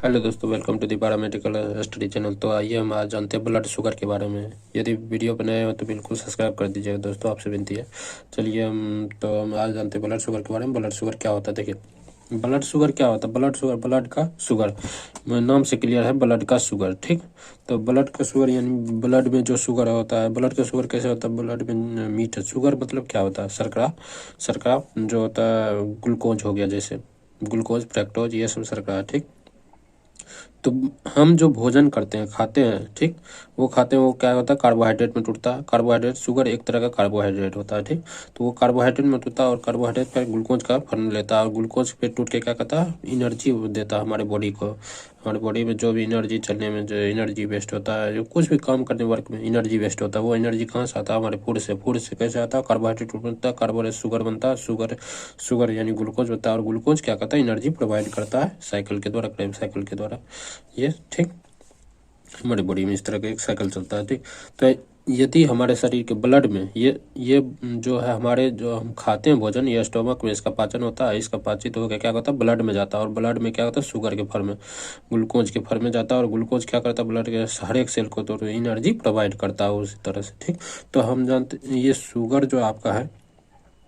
Hello दोस्तों, welcome to the paramedical study channel. तो आइए हम आज जानते हैं ब्लड शुगर के बारे में। यदि वीडियो पर नए हो तो बिल्कुल सब्सक्राइब कर दीजिएगा दोस्तों, आपसे विनती है। चलिए हम आज जानते हैं ब्लड शुगर के बारे में। ब्लड शुगर क्या होता है, देखिए ब्लड शुगर क्या होता है। ब्लड शुगर, ब्लड का शुगर नाम से क्लियर है, ब्लड का शुगर। ठीक, तो ब्लड का शुगर यानी ब्लड में जो शुगर होता है। ब्लड का शुगर कैसे होता है? ब्लड में मीठा शुगर मतलब क्या होता है? शर्करा, शर्करा जो होता है ग्लूकोज हो गया, जैसे ग्लूकोज, फ्रैक्टोज, ये सब शर्करा। ठीक, तो हम जो भोजन करते हैं, खाते हैं, ठीक, वो खाते हैं, वो क्या होता है? कार्बोहाइड्रेट में टूटता है। कार्बोहाइड्रेट, शुगर एक तरह का कार्बोहाइड्रेट होता है। ठीक, तो वो कार्बोहाइड्रेट में टूटता है और कार्बोहाइड्रेट पर ग्लूकोज का फॉर्म लेता है और ग्लूकोज पे टूट के क्या करता है? एनर्जी देता है हमारे बॉडी को। हमारे बॉडी में जो भी एनर्जी चलने में जो एनर्जी वेस्ट होता है, जो कुछ भी काम करने वर्क में एनर्जी वेस्ट होता है, वो एनर्जी कहाँ से आता है? हमारे फूड से। फूड से कैसे आता है? कार्बोहाइड्रेट बनता है, कार्बोहाइड्रेट शुगर बनता है, शुगर यानी ग्लूकोज होता है और ग्लूकोज क्या करता है? एनर्जी प्रोवाइड करता है साइकिल के द्वारा, क्रेब साइकिल के द्वारा। ये ठीक, हमारे बॉडी में इस तरह का एक साइकिल चलता है। ठीक, तो यदि हमारे शरीर के ब्लड में ये जो है, हमारे जो हम खाते हैं भोजन, ये स्टोमक में इसका पाचन होता है। इसका पाचित होकर क्या होता है? ब्लड में जाता है और ब्लड में क्या होता है? शुगर के फॉर्म में, ग्लूकोज के फॉर्म में जाता है और ग्लूकोज क्या करता है? ब्लड के हर एक सेल को तो एनर्जी प्रोवाइड करता है उसी तरह से। ठीक, तो हम जानते ये शुगर जो आपका है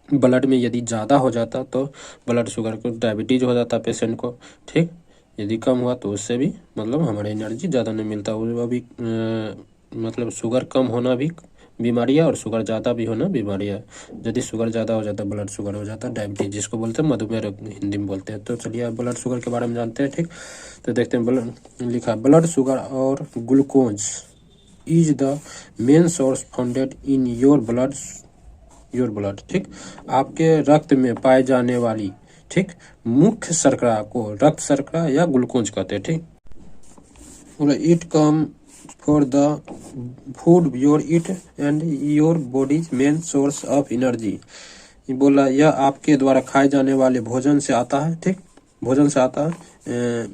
ब्लड में यदि ज़्यादा हो जाता तो ब्लड शुगर को डायबिटीज हो जाता पेशेंट को। ठीक, यदि कम हुआ तो उससे भी मतलब हमारे एनर्जी ज़्यादा नहीं मिलता। वो भी मतलब शुगर कम होना भी बीमारी है और शुगर ज़्यादा भी होना बीमारी है। यदि शुगर ज़्यादा हो जाता है, ब्लड शुगर हो जाता है डायबिटीज, जिसको बोलते हैं मधुमेह रोग हिंदी में बोलते हैं। तो चलिए ब्लड शुगर के बारे में जानते हैं। ठीक, तो देखते हैं ब्लड लिखा है, ब्लड शुगर और glucose is the main source founded in your blood. ठीक, आपके रक्त में पाए जाने वाली, ठीक, मुख्य शर्करा को रक्त शर्करा या ग्लूकोज कहते हैं। ठीक, बोला it come for the food your it and your bodies main source of energy. बोला यह आपके द्वारा खाए जाने वाले भोजन से आता है। ठीक, भोजन से आता है,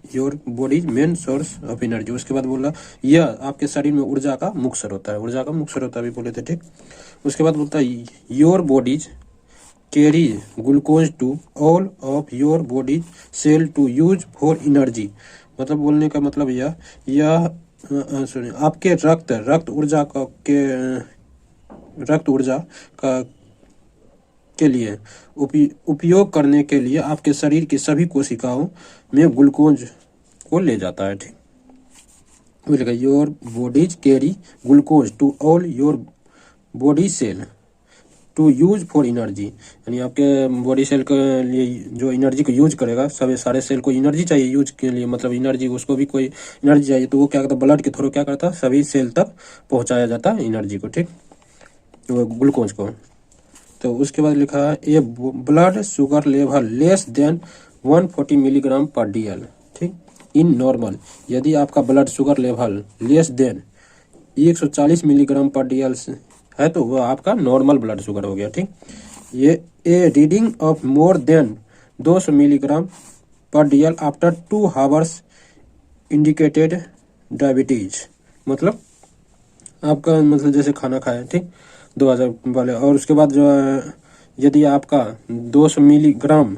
your bodies main source of energy. उसके बाद बोला यह आपके शरीर में ऊर्जा का मुख्य स्रोत होता है। ऊर्जा का मुख्य स्रोत होता है, अभी बोले थे। ठीक, उसके बाद बोलता है your body's carry glucose to all of your body's cell to use for energy. मतलब बोलने का मतलब यह सुनिए, आपके रक्त ऊर्जा का के लिए उपयोग करने के लिए आपके शरीर की सभी कोशिकाओं में ग्लूकोज को ले जाता है। ठीक, your body's carry glucose to all your body cell to use for energy, यानी आपके बॉडी सेल के लिए जो एनर्जी को यूज करेगा, सभी सारे सेल को एनर्जी चाहिए यूज के लिए, मतलब एनर्जी, उसको भी कोई एनर्जी चाहिए, तो वो क्या करता है? ब्लड के थ्रू क्या करता है? सभी सेल तक पहुंचाया जाता है एनर्जी को। ठीक, तो ग्लूकोज को। तो उसके बाद लिखा है a blood sugar level less than 140 milligram per DL। ठीक, इन नॉर्मल, यदि आपका blood sugar level less than 140 milligram per DL है तो वो आपका नॉर्मल ब्लड शुगर हो गया। ठीक, ये a reading of more than 200 milligram per DL after 2 hours indicated diabetes. मतलब आपका मतलब जैसे खाना खाया, ठीक, 2000 वाले, और उसके बाद जो यदि आपका 200 मिलीग्राम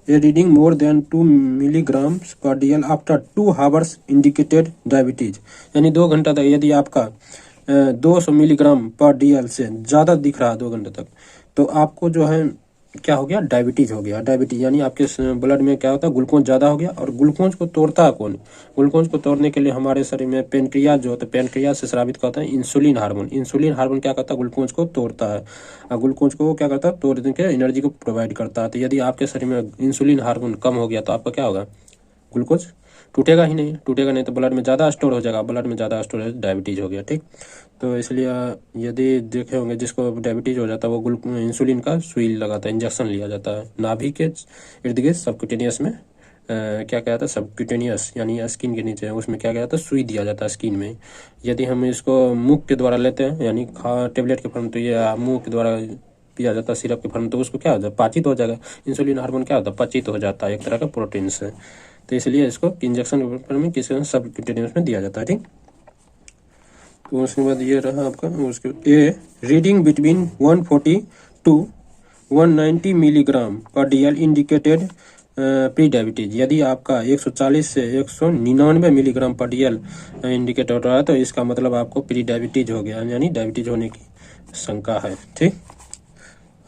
ए reading more than 2 milligram per DL after 2 hours indicated diabetes, यानी 2 घंटा तक यदि आपका 200 मिलीग्राम पर DL से ज़्यादा दिख रहा है 2 घंटे तक, तो आपको जो है क्या हो गया? डायबिटीज हो गया। डायबिटीज यानी आपके ब्लड में क्या होता है? ग्लूकोज ज़्यादा हो गया। और ग्लूकोज को तोड़ता है कौन? ग्लूकोज को तोड़ने के लिए हमारे शरीर में पेनक्रियाज जो होता है, पेनक्रियाज से स्रावित करता है इंसुलिन हार्मोन। इंसुलिन हार्मोन क्या करता है? ग्लूकोज को तोड़ता है और ग्लूकोज को क्या करता है? तोड़ने के एनर्जी को प्रोवाइड करता है। तो यदि आपके शरीर में इंसुलिन हार्मोन कम हो गया तो आपका क्या होगा? ग्लूकोज टूटेगा ही नहीं, टूटेगा नहीं तो ब्लड में ज़्यादा स्टोर हो जाएगा। ब्लड में ज़्यादा स्टोर है, डायबिटीज हो गया। ठीक, तो इसलिए यदि देखे होंगे जिसको डायबिटीज हो जाता है वो इंसुलिन का सुई लगाता है, इंजेक्शन लिया जाता है नाभि के इर्द गिर्द सबक्यूटेनियस में। क्या कहता है? सबक्यूटेनियस यानी स्किन के नीचे, उसमें क्या कहता है? सुई दिया जाता है स्किन में। यदि हम इसको मुंह के द्वारा लेते हैं यानी टेबलेट के फॉर्म, तो ये मुंह के द्वारा पिया जाता है सिरप के फॉर्म, तो उसको क्या होता है? पाचित हो जाएगा। इंसुलिन हार्मोन क्या होता है? पाचित हो जाता है एक तरह का प्रोटीन से। तो इसलिए इसको इंजेक्शन के फॉर्म में किसी सबक्यूटेनियस में दिया जाता है। ठीक, तो उसके बाद ये रहा आपका उसके ए reading between 140 to 190 milligram per DL indicated pre diabetes, यदि आपका 140 से 199 मिलीग्राम पर DL इंडिकेट हो रहा है तो इसका मतलब आपको प्री डायबिटीज हो गया, यानी डायबिटीज होने की शंका है। ठीक,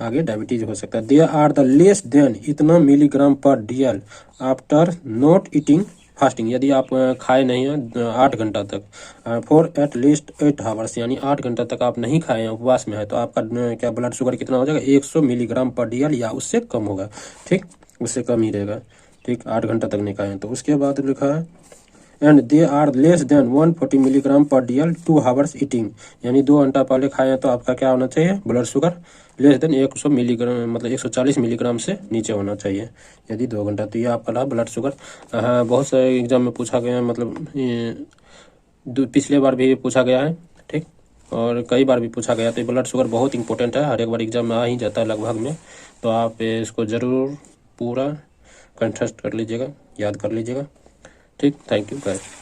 आगे डायबिटीज हो सकता है। They are the less than इतना milligram per DL after not eating fasting, यदि आप खाए नहीं हैं 8 घंटा तक, फॉर एट लीस्ट 8 आवर्स, यानी 8 घंटा तक आप नहीं खाए हैं, उपवास में है, तो आपका क्या ब्लड शुगर कितना हो जाएगा, 100 मिलीग्राम पर DL या उससे कम होगा। ठीक, उससे कम ही रहेगा। ठीक, 8 घंटा तक नहीं खाए हैं। तो उसके बाद लिखा है and they are less than 140 milligram per DL 2 hours eating, यानी 2 घंटा पहले खाए हैं तो आपका क्या होना चाहिए, blood sugar less than 100 milligram, मतलब 140 मिलीग्राम से नीचे होना चाहिए यदि 2 घंटा। तो ये आपका रहा ब्लड शुगर। हाँ, बहुत सारे एग्जाम में पूछा गया है, मतलब पिछले बार भी पूछा गया है। ठीक, और कई बार भी पूछा गया। तो ब्लड शुगर बहुत इंपॉर्टेंट है, हर एक बार एग्जाम में आ ही जाता है लगभग में। तो आप इसको ज़रूर पूरा कंठस्थ कर लीजिएगा, याद कर लीजिएगा। ठीक, थैंक यू, बाय।